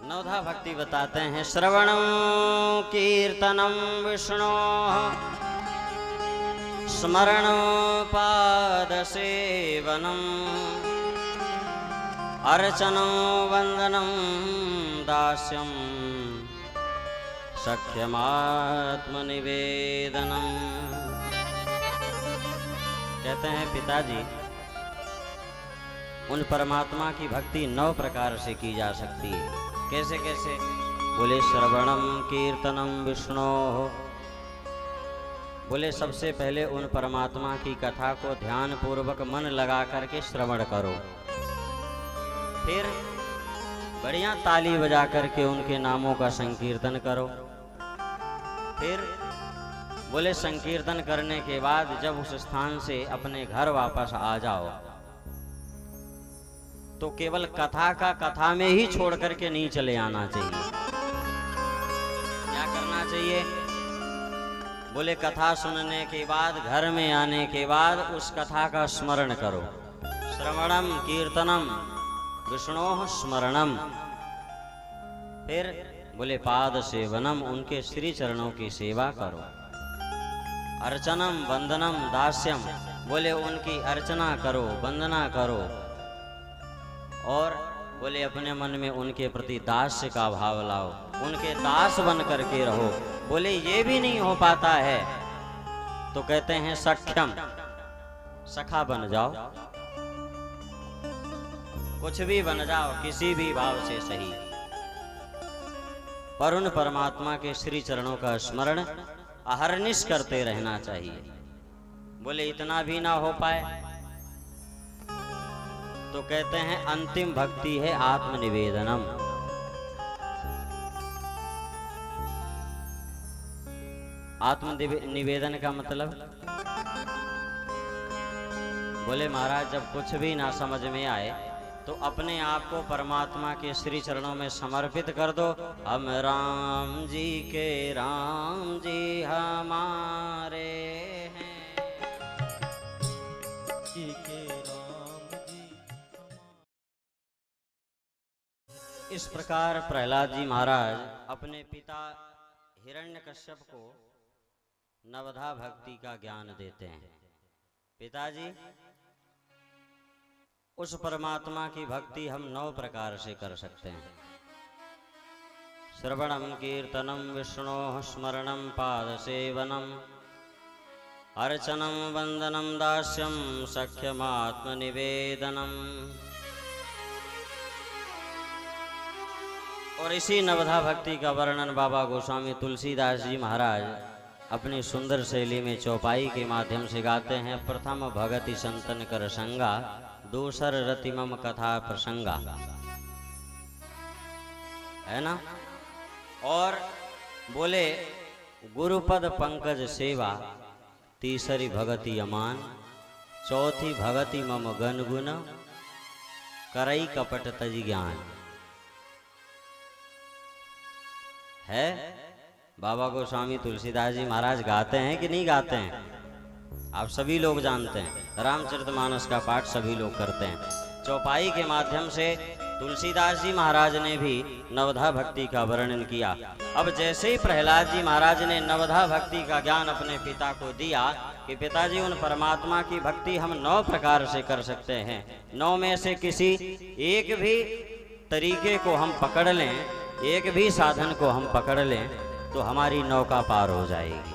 नवधा भक्ति बताते हैं। श्रवणं कीर्तनं विष्णो स्मरणं पादसेवनम् अर्चनं वंदनं दास्यं सख्यमात्मनिवेदनम्। कहते हैं पिताजी, उन परमात्मा की भक्ति 9 प्रकार से की जा सकती है। कैसे कैसे? बोले श्रवणम कीर्तनम विष्णो। बोले सबसे पहले उन परमात्मा की कथा को ध्यान पूर्वक मन लगा करके श्रवण करो। फिर बढ़िया ताली बजा करके उनके नामों का संकीर्तन करो। फिर बोले संकीर्तन करने के बाद जब उस स्थान से अपने घर वापस आ जाओ तो केवल कथा का कथा में ही छोड़ करके नहीं चले आना चाहिए। क्या करना चाहिए? बोले कथा सुनने के बाद, घर में आने के बाद उस कथा का स्मरण करो। श्रवणम कीर्तनम विष्णोः स्मरणम। फिर बोले पाद सेवनम, उनके श्री चरणों की सेवा करो। अर्चनम वंदनम दास्यम, बोले उनकी अर्चना करो, वंदना करो। और बोले अपने मन में उनके प्रति दास्य का भाव लाओ, उनके दास बन करके रहो। बोले ये भी नहीं हो पाता है तो कहते हैं सख्यम, सखा बन जाओ। कुछ भी बन जाओ, किसी भी भाव से सही, पर उन परमात्मा के श्री चरणों का स्मरण अहर्निश करते रहना चाहिए। बोले इतना भी ना हो पाए तो कहते हैं अंतिम भक्ति है आत्मनिवेदनम। आत्मनिवेदन का मतलब? बोले महाराज जब कुछ भी ना समझ में आए तो अपने आप को परमात्मा के श्री चरणों में समर्पित कर दो। हम राम जी के राम जी हमारे हैं, जी के राम जी। इस प्रकार प्रहलाद जी महाराज अपने पिता हिरण्यकश्यप को नवधा भक्ति का ज्ञान देते हैं। पिताजी, उस परमात्मा की भक्ति हम 9 प्रकार से कर सकते हैं। श्रवणम कीर्तनम विष्णोः स्मरणम पादसेवनम अर्चनम वंदनम दास्यम सख्यमात्मनिवेदनम। और इसी नवधा भक्ति का वर्णन बाबा गोस्वामी तुलसीदास जी महाराज अपनी सुंदर शैली में चौपाई के माध्यम से गाते हैं। प्रथम भगति संतन कर संगा, दूसर रतिमम कथा प्रसंगा, है ना। और बोले गुरुपद पंकज सेवा, तीसरी भगति अमान, चौथी भगति मम गन गुण, करई कपट तज ज्ञान। है बाबा गोस्वामी तुलसीदास जी महाराज गाते हैं कि नहीं गाते हैं? आप सभी लोग जानते हैं। रामचरितमानस का पाठ सभी लोग करते हैं। चौपाई के माध्यम से तुलसीदास जी महाराज ने भी नवधा भक्ति का वर्णन किया। अब जैसे ही प्रहलाद जी महाराज ने नवधा भक्ति का ज्ञान अपने पिता को दिया कि पिताजी उन परमात्मा की भक्ति हम 9 प्रकार से कर सकते हैं, 9 में से किसी एक भी तरीके को हम पकड़ लें, एक भी साधन को हम पकड़ लें तो हमारी नौका पार हो जाएगी।